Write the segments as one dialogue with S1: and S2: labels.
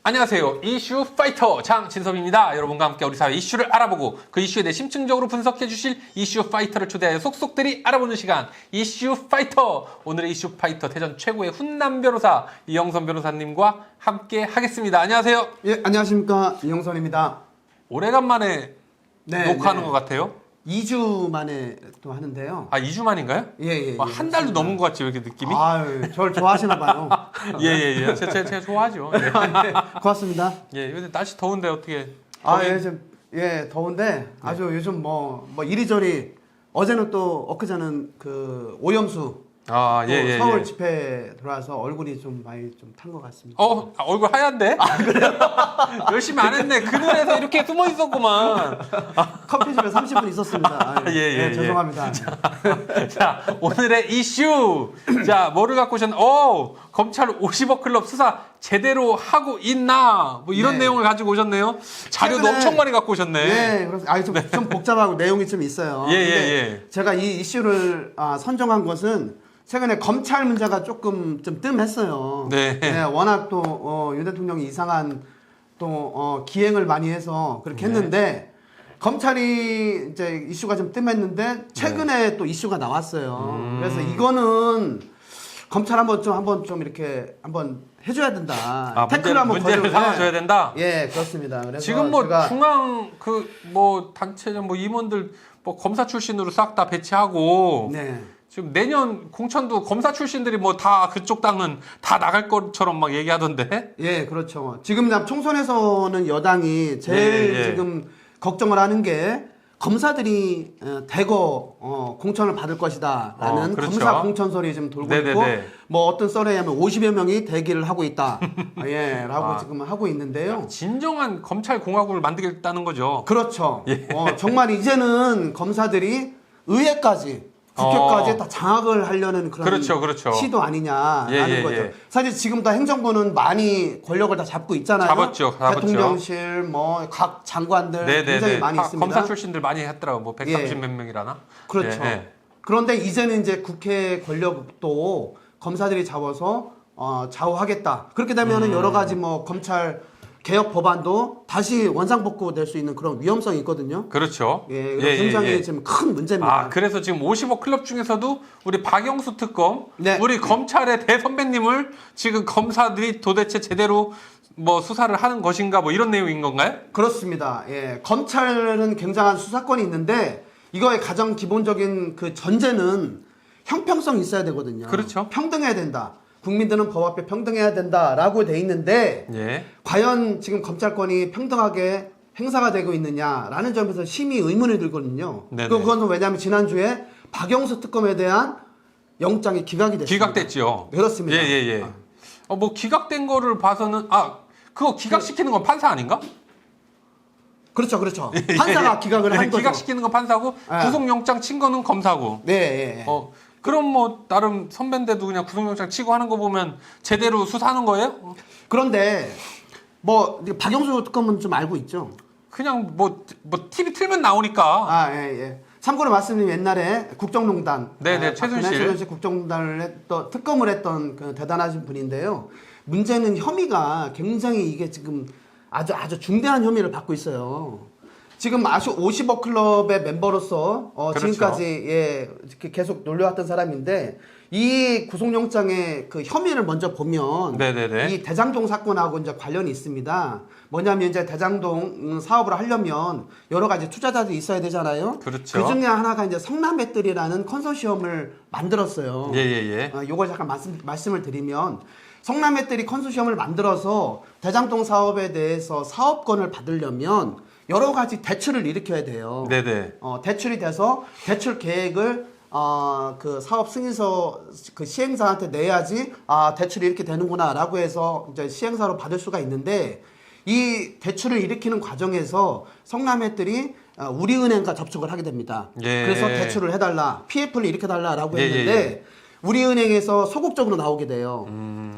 S1: 안녕하세요. 이슈 파이터 장진섭입니다. 여러분과 함께 우리 사회 이슈를 알아보고 그 이슈에 대해 심층적으로 분석해 주실 이슈 파이터를 초대하여 속속들이 알아보는 시간 이슈 파이터. 오늘의 이슈 파이터 대전 최고의 훈남 변호사 이영선 변호사님과 함께 하겠습니다. 안녕하세요.
S2: 예, 안녕하십니까. 이영선입니다.
S1: 오래간만에
S2: 네,
S1: 녹화하는
S2: 네.
S1: 것 같아요.
S2: 2주 만에 또 하는데요.
S1: 아, 2주 만인가요?
S2: 예.
S1: 한 달도 넘은 것 같지, 왜 이렇게 느낌이?
S2: 아유, 저를 좋아하시나 봐요.
S1: 예. 제가 좋아하죠. 네.
S2: 네, 고맙습니다.
S1: 예, 요새 날씨 더운데 어떻게?
S2: 더운데 아주 요즘 뭐 이리저리 어제는 또 엊그제는 그 오염수
S1: 아,
S2: 또 서울 집회 들어와서 얼굴이 좀 많이 좀 탄 것 같습니다.
S1: 얼굴 하얀데? 아, 그래요? 열심히 안 했네. 그늘에서 이렇게 숨어 있었구만.
S2: 커피숍에 30분 있었습니다.
S1: 예.
S2: 죄송합니다.
S1: 자, 오늘의 이슈. 자, 뭐를 갖고 오셨나? 검찰 50억 클럽 수사 제대로 하고 있나? 뭐 이런
S2: 네.
S1: 내용을 가지고 오셨네요. 자료도
S2: 최근에-
S1: 엄청 많이 갖고 오셨네.
S2: 네, 그래서 좀 복잡하고 내용이 좀 있어요. 근데 제가 이 이슈를 선정한 것은 최근에 검찰 문제가 조금 좀 뜸했어요.
S1: 네.
S2: 워낙 또 윤 대통령이 이상한 또 기행을 많이 해서 그렇게 했는데 검찰이 이제 이슈가 좀 뜸했는데 최근에 또 이슈가 나왔어요. 그래서 이거는 검찰 한번 좀 이렇게 한번 해줘야 된다. 태클을 한번
S1: 문제를 삼아줘야 된다.
S2: 예, 그렇습니다. 그래서
S1: 지금 뭐
S2: 제가
S1: 중앙 단체장 임원들 검사 출신으로 싹 다 배치하고
S2: 네.
S1: 지금 내년 공천도 검사 출신들이 다 그쪽 당은 다 나갈 것처럼 막 얘기하던데.
S2: 예, 그렇죠. 지금 총선에서는 여당이 제일 지금 걱정을 하는 게 검사들이 대거 공천을 받을 것이다라는
S1: 그렇죠.
S2: 검사 공천설이 지금 돌고 있고 뭐 어떤 썰에 의하면 50여 명이 대기를 하고 있다. 라고 지금 하고 있는데요.
S1: 진정한 검찰 공화국을 만들겠다는 거죠.
S2: 그렇죠. 정말 이제는 검사들이 의회까지 국회까지 다 장악을 하려는 그런
S1: 그렇죠.
S2: 시도 아니냐라는 거죠. 사실 지금 다 행정부는 많이 권력을 다 잡고 있잖아요.
S1: 잡았죠.
S2: 대통령실, 뭐 각 장관들 굉장히 많이 있습니다.
S1: 검사 출신들 많이 했더라고. 130 몇 명이라나.
S2: 그렇죠. 그런데 이제는 이제 국회 권력도 검사들이 잡아서 좌우하겠다. 그렇게 되면은 여러 가지 뭐 검찰 개혁 법안도 다시 원상복구될 수 있는 그런 위험성이 있거든요.
S1: 그렇죠.
S2: 굉장히 지금 큰 문제입니다.
S1: 그래서 지금 50억 클럽 중에서도 우리 박영수 특검,
S2: 네.
S1: 우리 검찰의 대선배님을 지금 검사들이 도대체 제대로 수사를 하는 것인가 이런 내용인 건가요?
S2: 그렇습니다. 검찰은 굉장한 수사권이 있는데 이거의 가장 기본적인 그 전제는 형평성이 있어야 되거든요.
S1: 그렇죠.
S2: 평등해야 된다. 국민들은 법 앞에 평등해야 된다라고 돼 있는데 과연 지금 검찰권이 평등하게 행사가 되고 있느냐라는 점에서 심히 의문이 들거든요. 그건 왜냐하면 지난주에 박영수 특검에 대한 영장이 기각이 됐습니다.
S1: 기각됐죠.
S2: 그렇습니다.
S1: 기각된 거를 봐서는 그거 기각시키는 건 판사 아닌가?
S2: 그렇죠. 판사가 기각을 한 거죠.
S1: 기각시키는 건 판사고 구속영장 친 거는 검사고. 그럼 나름 선배인데도 그냥 구속영장 치고 하는 거 보면 제대로 수사하는 거예요?
S2: 그런데 박영수 특검은 좀 알고 있죠.
S1: 그냥 TV 틀면 나오니까.
S2: 참고로 말씀드리면 옛날에 국정농단,
S1: 최순실
S2: 국정농단을 특검을 했던 그 대단하신 분인데요. 문제는 혐의가 굉장히 이게 지금 아주 중대한 혐의를 받고 있어요. 지금 50억 클럽의 멤버로서 지금까지 계속 놀려왔던 사람인데 이 구속영장의 그 혐의를 먼저 보면 이 대장동 사건하고 이제 관련이 있습니다. 뭐냐면 이제 대장동 사업을 하려면 여러 가지 투자자들이 있어야 되잖아요.
S1: 그렇죠.
S2: 그 중에 하나가 이제 성남배터리라는 컨소시엄을 만들었어요. 요걸 잠깐 말씀을 드리면 성남배터리 컨소시엄을 만들어서 대장동 사업에 대해서 사업권을 받으려면 여러 가지 대출을 일으켜야 돼요. 대출이 돼서 대출 계획을 그 사업 승인서 그 시행사한테 내야지 대출이 이렇게 되는구나라고 해서 이제 시행사로 받을 수가 있는데 이 대출을 일으키는 과정에서 성남배터리 우리은행과 접촉을 하게 됩니다. 그래서 대출을 해달라, PF를 일으켜달라라고 했는데 우리은행에서 소극적으로 나오게 돼요.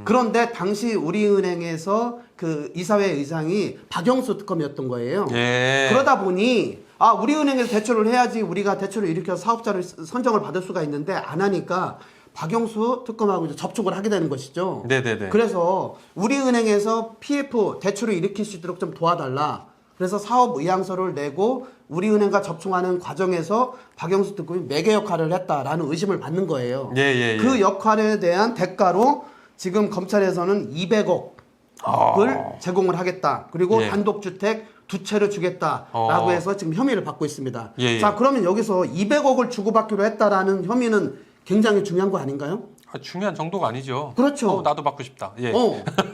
S2: 그런데 당시 우리은행에서 그 이사회 의장이 박영수 특검이었던 거예요. 그러다 보니 우리은행에서 대출을 해야지 우리가 대출을 일으켜서 사업자를 선정을 받을 수가 있는데 안 하니까 박영수 특검하고 이제 접촉을 하게 되는 것이죠.
S1: 네네네.
S2: 그래서 우리은행에서 PF 대출을 일으킬 수 있도록 좀 도와달라. 그래서 사업 의향서를 내고 우리은행과 접촉하는 과정에서 박영수 특검이 매개 역할을 했다라는 의심을 받는 거예요.
S1: 예.
S2: 그 역할에 대한 대가로 지금 검찰에서는 200억을 제공을 하겠다. 그리고
S1: 예.
S2: 단독주택 2채를 주겠다라고 해서 지금 혐의를 받고 있습니다.
S1: 예.
S2: 자, 그러면 여기서 200억을 주고받기로 했다라는 혐의는 굉장히 중요한 거 아닌가요?
S1: 중요한 정도가 아니죠.
S2: 그렇죠.
S1: 나도 받고 싶다. 예.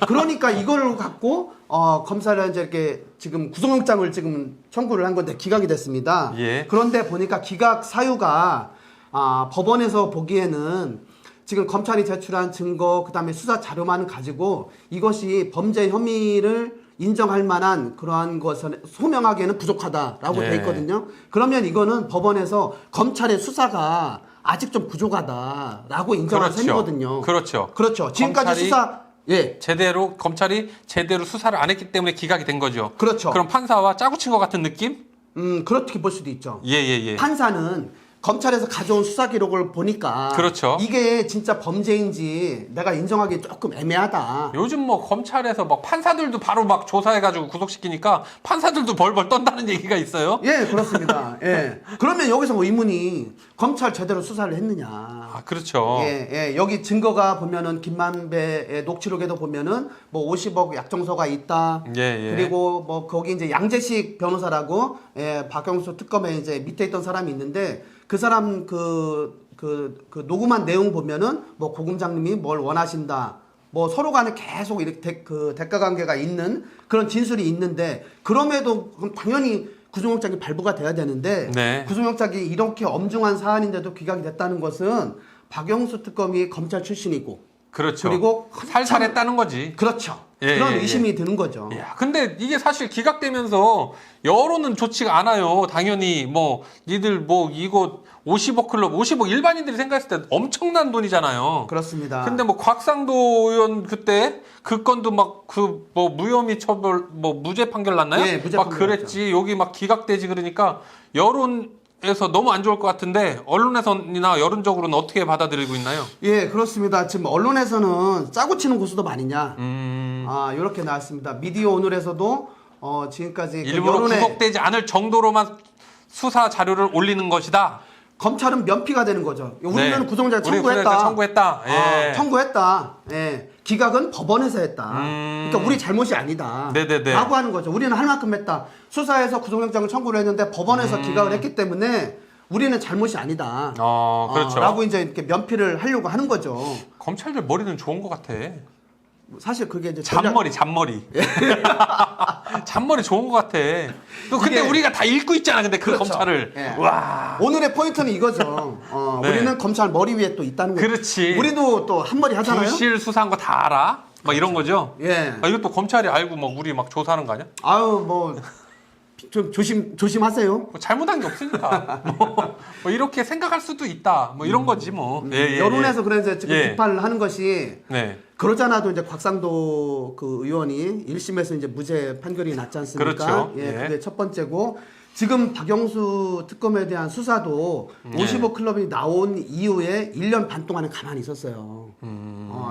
S2: 그러니까 이거를 갖고 검찰에 이제 이렇게 지금 구속영장을 지금 청구를 한 건데 기각이 됐습니다.
S1: 예.
S2: 그런데 보니까 기각 사유가 법원에서 보기에는 지금 검찰이 제출한 증거 그다음에 수사 자료만 가지고 이것이 범죄 혐의를 인정할 만한 그러한 것은 소명하기에는 부족하다라고
S1: 예.
S2: 돼 있거든요. 그러면 이거는 법원에서 검찰의 수사가 아직 좀 부족하다라고 인정한 셈이거든요.
S1: 그렇죠.
S2: 지금까지 수사
S1: 검찰이 제대로 수사를 안 했기 때문에 기각이 된 거죠.
S2: 그렇죠.
S1: 그럼 판사와 짜고 친 것 같은 느낌?
S2: 그렇게 볼 수도 있죠.
S1: 예.
S2: 판사는 검찰에서 가져온 수사 기록을 보니까
S1: 그렇죠.
S2: 이게 진짜 범죄인지 내가 인정하기 조금 애매하다.
S1: 요즘 뭐 검찰에서 막 판사들도 바로 막 조사해가지고 구속시키니까 판사들도 벌벌 떤다는 얘기가 있어요.
S2: 예, 그렇습니다. 예. 그러면 여기서 뭐 의문이 검찰 제대로 수사를 했느냐.
S1: 그렇죠.
S2: 예. 여기 증거가 보면은 김만배의 녹취록에도 보면은 뭐 50억 약정서가 있다.
S1: 예.
S2: 그리고 뭐 거기 이제 양재식 변호사라고 박영수 특검에 이제 밑에 있던 사람이 있는데 그 사람 그 녹음한 내용 보면은 뭐 고금장님이 뭘 원하신다. 뭐 서로 간에 계속 이렇게 대가 관계가 있는 그런 진술이 있는데 그럼에도 그럼 당연히 구속영장이 발부가 돼야 되는데
S1: 네.
S2: 구속영장이 이렇게 엄중한 사안인데도 기각이 됐다는 것은 박영수 특검이 검찰 출신이고
S1: 그렇죠.
S2: 그리고
S1: 살살했다는 거지.
S2: 그렇죠.
S1: 예,
S2: 그런
S1: 예,
S2: 의심이 드는 거죠.
S1: 근데 이게 사실 기각되면서 여론은 좋지가 않아요. 당연히 뭐 니들 뭐 이거 50억 클럽, 50억 일반인들이 생각했을 때 엄청난 돈이잖아요.
S2: 그렇습니다.
S1: 근데 뭐 곽상도 의원 그때 그 건도 막 그 뭐 무혐의 처벌 뭐 무죄 판결 났나요?
S2: 예, 무죄
S1: 막
S2: 판결
S1: 그랬지. 여기 막 기각되지 그러니까 여론에서 너무 안 좋을 것 같은데 언론에서나 여론적으로는 어떻게 받아들이고 있나요?
S2: 예, 그렇습니다. 지금 언론에서는 짜고 치는 고수도 많이냐. 이렇게 나왔습니다. 미디어 오늘에서도 지금까지
S1: 일부러 구속되지 않을 정도로만 수사 자료를 올리는 것이다.
S2: 검찰은 면피가 되는 거죠. 우리는
S1: 네.
S2: 구속영장
S1: 우리
S2: 청구했다.
S1: 청구했다. 예.
S2: 청구했다. 예. 기각은 법원에서 했다. 그러니까 우리 잘못이 아니다.
S1: 네네네.
S2: 라고 하는 거죠. 우리는 할 만큼 했다. 수사에서 구속영장을 청구를 했는데 법원에서 기각을 했기 때문에 우리는 잘못이 아니다.
S1: 그렇죠.
S2: 라고 이제 이렇게 면피를 하려고 하는 거죠.
S1: 검찰들 머리는 좋은 것 같아.
S2: 사실 그게 이제
S1: 잔머리. 잔머리 좋은 것 같아. 또 근데 우리가 다 읽고 있잖아. 근데 그
S2: 그렇죠.
S1: 검찰을.
S2: 예.
S1: 와.
S2: 오늘의 포인트는 이거죠.
S1: 네.
S2: 우리는 검찰 머리 위에 또 있다는 거죠.
S1: 그렇지.
S2: 우리도 또 한 머리 하잖아요.
S1: 부실 수사한 거 다 알아. 막 이런 거죠.
S2: 예.
S1: 이것도 검찰이 알고 막 우리 막 조사하는 거 아니야?
S2: 아유 뭐 좀 조심하세요.
S1: 뭐 잘못한 게 없으니까. 뭐 이렇게 생각할 수도 있다. 뭐 이런 거지 뭐.
S2: 여론에서 그래서 지금 비판을 하는 것이
S1: 네.
S2: 그러잖아도 이제 곽상도 그 의원이 1심에서 이제 무죄 판결이 났지 않습니까?
S1: 그렇죠.
S2: 예, 그게 첫 번째고 지금 박영수 특검에 대한 수사도 55 클럽이 나온 이후에 1년 반 동안에 가만히 있었어요.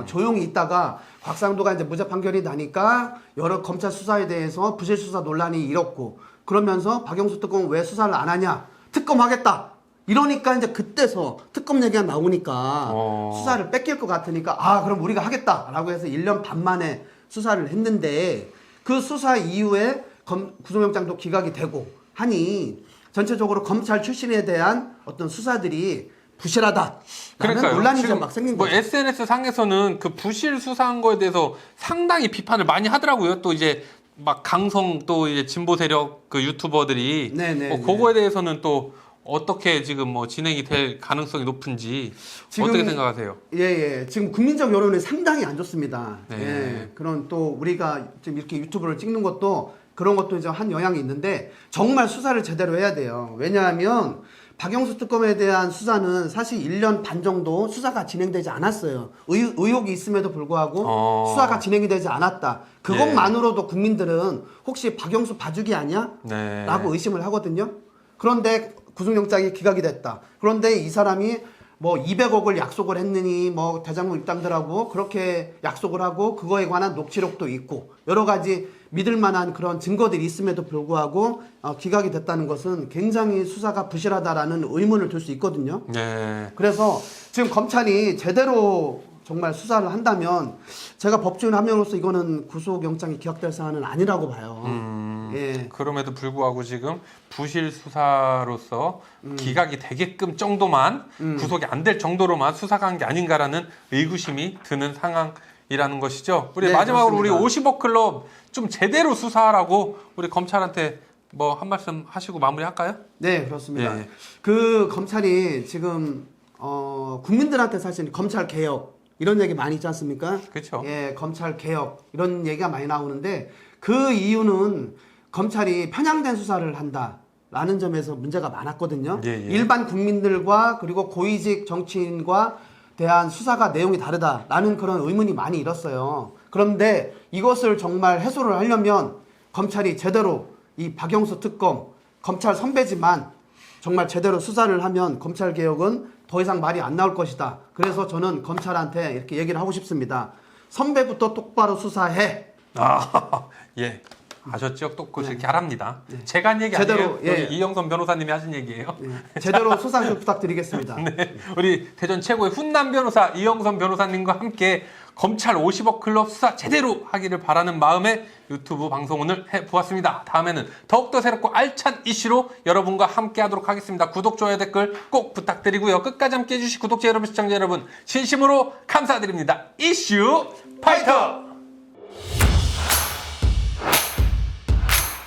S2: 조용히 있다가 곽상도가 이제 무죄 판결이 나니까 여러 검찰 수사에 대해서 부실 수사 논란이 일었고 그러면서 박영수 특검은 왜 수사를 안 하냐? 특검하겠다. 이러니까 이제 그때서 특검 얘기가 나오니까 수사를 뺏길 것 같으니까 그럼 우리가 하겠다라고 해서 1년 반 만에 수사를 했는데 그 수사 이후에 구속영장도 기각이 되고 하니 전체적으로 검찰 출신에 대한 어떤 수사들이 부실하다라는
S1: 그러니까요.
S2: 논란이 좀 막 생긴 거죠.
S1: SNS 상에서는 그 부실 수사한 거에 대해서 상당히 비판을 많이 하더라고요. 또 이제 막 강성 또 이제 진보 세력 그 유튜버들이 그거에 대해서는 또 어떻게 지금 뭐 진행이 될 가능성이 높은지 어떻게 생각하세요?
S2: 예. 지금 국민적 여론이 상당히 안 좋습니다.
S1: 네.
S2: 예. 그런 또 우리가 지금 이렇게 유튜브를 찍는 것도 그런 것도 이제 한 영향이 있는데 정말 수사를 제대로 해야 돼요. 왜냐하면 박영수 특검에 대한 수사는 사실 1년 반 정도 수사가 진행되지 않았어요. 의혹이 있음에도 불구하고 수사가 진행이 되지 않았다. 그것만으로도 국민들은 혹시 박영수 봐주기 아니야? 라고 의심을 하거든요. 그런데 구속영장이 기각이 됐다. 그런데 이 사람이 뭐 200억을 약속을 했느니 뭐 대장동 입당들하고 그렇게 약속을 하고 그거에 관한 녹취록도 있고 여러 가지 믿을 만한 그런 증거들이 있음에도 불구하고 기각이 됐다는 것은 굉장히 수사가 부실하다라는 의문을 들 수 있거든요.
S1: 네.
S2: 그래서 지금 검찰이 제대로 정말 수사를 한다면 제가 법조인 한 명으로서 이거는 구속영장이 기각될 사안은 아니라고 봐요. 예.
S1: 그럼에도 불구하고 지금 부실 수사로서 기각이 되게끔 정도만 구속이 안 될 정도로만 수사가 한 게 아닌가라는 의구심이 드는 상황이라는 것이죠. 우리
S2: 네,
S1: 마지막으로
S2: 그렇습니다.
S1: 우리 50억 클럽 좀 제대로 수사하라고 우리 검찰한테 뭐 한 말씀 하시고 마무리할까요?
S2: 네, 그렇습니다.
S1: 예.
S2: 그 검찰이 지금 국민들한테 사실 검찰 개혁 이런 얘기 많이 있지 않습니까?
S1: 그렇죠.
S2: 예, 검찰 개혁 이런 얘기가 많이 나오는데 그 이유는 검찰이 편향된 수사를 한다라는 점에서 문제가 많았거든요.
S1: 예, 예.
S2: 일반 국민들과 그리고 고위직 정치인과 대한 수사가 내용이 다르다라는 그런 의문이 많이 일었어요. 그런데 이것을 정말 해소를 하려면 검찰이 제대로 이 박영수 특검 검찰 선배지만 정말 제대로 수사를 하면 검찰 개혁은 더 이상 말이 안 나올 것이다. 그래서 저는 검찰한테 이렇게 얘기를 하고 싶습니다. 선배부터 똑바로 수사해.
S1: 예. 아셨죠? 또 이렇게 하랍니다. 제가 한 얘기
S2: 제대로,
S1: 아니에요.
S2: 예.
S1: 여기 이영선 변호사님이 하신 얘기예요.
S2: 제대로 수사 좀 부탁드리겠습니다.
S1: 네, 우리 대전 최고의 훈남 변호사 이영선 변호사님과 함께 검찰 50억 클럽 수사 제대로 하기를 바라는 마음에 유튜브 방송 오늘 해보았습니다. 다음에는 더욱더 새롭고 알찬 이슈로 여러분과 함께 하도록 하겠습니다. 구독, 좋아요, 댓글 꼭 부탁드리고요. 끝까지 함께 해주신 구독자 여러분, 시청자 여러분 진심으로 감사드립니다. 이슈 파이터!